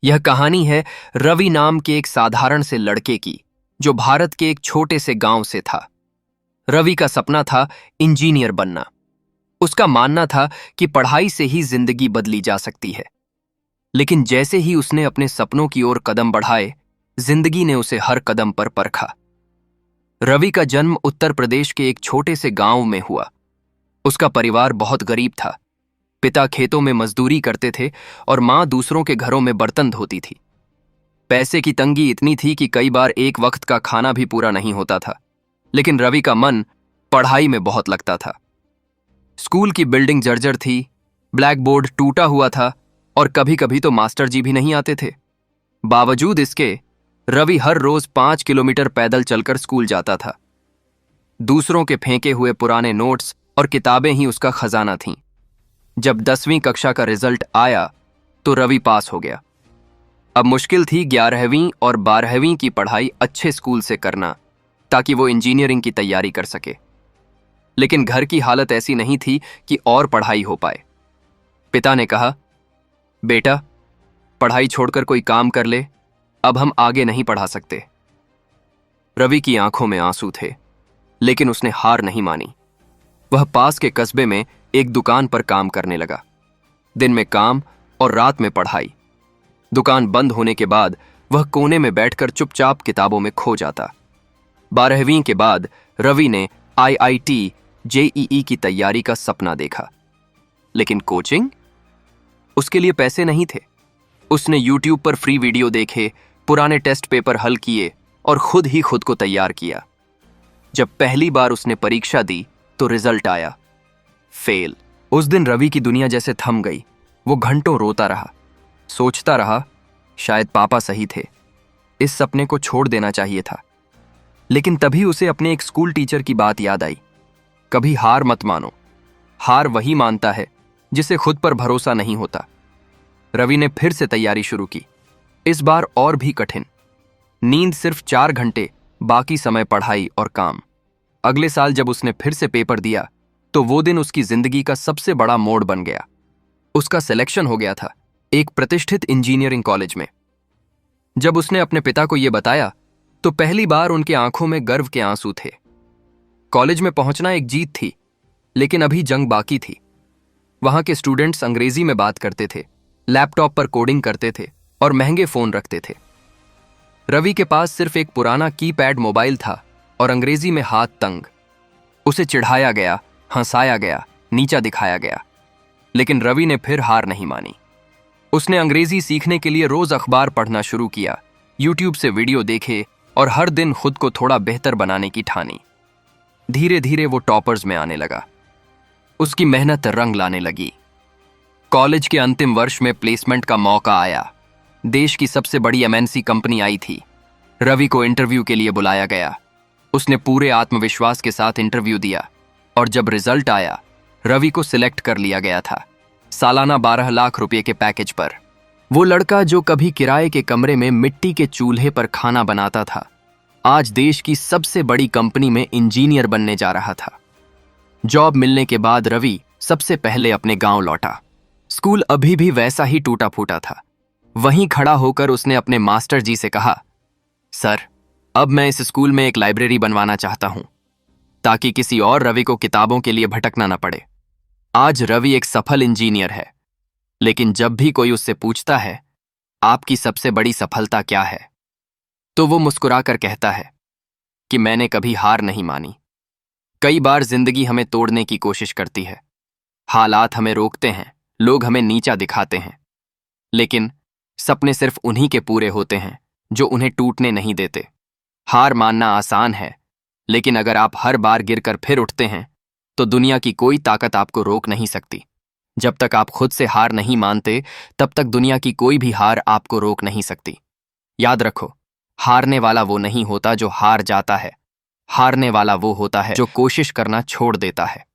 यह कहानी है रवि नाम के एक साधारण से लड़के की, जो भारत के एक छोटे से गांव से था। रवि का सपना था इंजीनियर बनना। उसका मानना था कि पढ़ाई से ही जिंदगी बदली जा सकती है। लेकिन जैसे ही उसने अपने सपनों की ओर कदम बढ़ाए, जिंदगी ने उसे हर कदम पर परखा। रवि का जन्म उत्तर प्रदेश के एक छोटे से गांव में हुआ। उसका परिवार बहुत गरीब था। पिता खेतों में मजदूरी करते थे और मां दूसरों के घरों में बर्तन धोती थी। पैसे की तंगी इतनी थी कि कई बार एक वक्त का खाना भी पूरा नहीं होता था। लेकिन रवि का मन पढ़ाई में बहुत लगता था। स्कूल की बिल्डिंग जर्जर थी, ब्लैक बोर्ड टूटा हुआ था और कभी कभी तो मास्टर जी भी नहीं आते थे। बावजूद इसके रवि हर रोज 5 किलोमीटर पैदल चलकर स्कूल जाता था। दूसरों के फेंके हुए पुराने नोट्स और किताबें ही उसका खजाना थीं। जब 10वीं कक्षा का रिजल्ट आया तो रवि पास हो गया। अब मुश्किल थी 11वीं और 12वीं की पढ़ाई अच्छे स्कूल से करना, ताकि वो इंजीनियरिंग की तैयारी कर सके। लेकिन घर की हालत ऐसी नहीं थी कि और पढ़ाई हो पाए। पिता ने कहा, बेटा, पढ़ाई छोड़कर कोई काम कर ले, अब हम आगे नहीं पढ़ा सकते। रवि की आंखों में आंसू थे, लेकिन उसने हार नहीं मानी। वह पास के कस्बे में एक दुकान पर काम करने लगा। दिन में काम और रात में पढ़ाई। दुकान बंद होने के बाद वह कोने में बैठकर चुपचाप किताबों में खो जाता। 12वीं के बाद रवि ने IIT JEE की तैयारी का सपना देखा। लेकिन कोचिंग? उसके लिए पैसे नहीं थे। उसने YouTube पर फ्री वीडियो देखे, पुराने टेस्ट पेपर हल किए और खुद ही खुद को तैयार किया। जब पहली बार उसने परीक्षा दी तो रिजल्ट आया, फेल। उस दिन रवि की दुनिया जैसे थम गई। वो घंटों रोता रहा, सोचता रहा, शायद पापा सही थे, इस सपने को छोड़ देना चाहिए था। लेकिन तभी उसे अपने एक स्कूल टीचर की बात याद आई। कभी हार मत मानो। हार वही मानता है जिसे खुद पर भरोसा नहीं होता। रवि ने फिर से तैयारी शुरू की, इस बार और भी कठिन। नींद सिर्फ 4 घंटे, बाकी समय पढ़ाई और काम। अगले साल जब उसने फिर से पेपर दिया तो वो दिन उसकी जिंदगी का सबसे बड़ा मोड़ बन गया। उसका सिलेक्शन हो गया था एक प्रतिष्ठित इंजीनियरिंग कॉलेज में। जब उसने अपने पिता को यह बताया तो पहली बार उनके आंखों में गर्व के आंसू थे। कॉलेज में पहुंचना एक जीत थी, लेकिन अभी जंग बाकी थी। वहां के स्टूडेंट्स अंग्रेजी में बात करते थे, लैपटॉप पर कोडिंग करते थे और महंगे फोन रखते थे। रवि के पास सिर्फ एक पुराना कीपैड मोबाइल था और अंग्रेजी में हाथ तंग। उसे चिढ़ाया गया, हंसाया गया, नीचा दिखाया गया। लेकिन रवि ने फिर हार नहीं मानी। उसने अंग्रेजी सीखने के लिए रोज अखबार पढ़ना शुरू किया, YouTube से वीडियो देखे और हर दिन खुद को थोड़ा बेहतर बनाने की ठानी। धीरे धीरे वो टॉपर्स में आने लगा। उसकी मेहनत रंग लाने लगी। कॉलेज के अंतिम वर्ष में प्लेसमेंट का मौका आया। देश की सबसे बड़ी MNC कंपनी आई थी। रवि को इंटरव्यू के लिए बुलाया गया। उसने पूरे आत्मविश्वास के साथ इंटरव्यू दिया और जब रिजल्ट आया, रवि को सिलेक्ट कर लिया गया था, सालाना 12 लाख रुपए के पैकेज पर। वो लड़का जो कभी किराए के कमरे में मिट्टी के चूल्हे पर खाना बनाता था, आज देश की सबसे बड़ी कंपनी में इंजीनियर बनने जा रहा था। जॉब मिलने के बाद रवि सबसे पहले अपने गांव लौटा। स्कूल अभी भी वैसा ही टूटा फूटा था। वहीं खड़ा होकर उसने अपने मास्टर जी से कहा, सर, अब मैं इस स्कूल में एक लाइब्रेरी बनवाना चाहता हूं, ताकि किसी और रवि को किताबों के लिए भटकना न पड़े। आज रवि एक सफल इंजीनियर है, लेकिन जब भी कोई उससे पूछता है, आपकी सबसे बड़ी सफलता क्या है, तो वो मुस्कुराकर कहता है कि मैंने कभी हार नहीं मानी। कई बार जिंदगी हमें तोड़ने की कोशिश करती है। हालात हमें रोकते हैं, लोग हमें नीचा दिखाते हैं। लेकिन सपने सिर्फ उन्हीं के पूरे होते हैं जो उन्हें टूटने नहीं देते। हार मानना आसान है, लेकिन अगर आप हर बार गिरकर फिर उठते हैं तो दुनिया की कोई ताकत आपको रोक नहीं सकती। जब तक आप खुद से हार नहीं मानते, तब तक दुनिया की कोई भी हार आपको रोक नहीं सकती। याद रखो, हारने वाला वो नहीं होता जो हार जाता है, हारने वाला वो होता है जो कोशिश करना छोड़ देता है।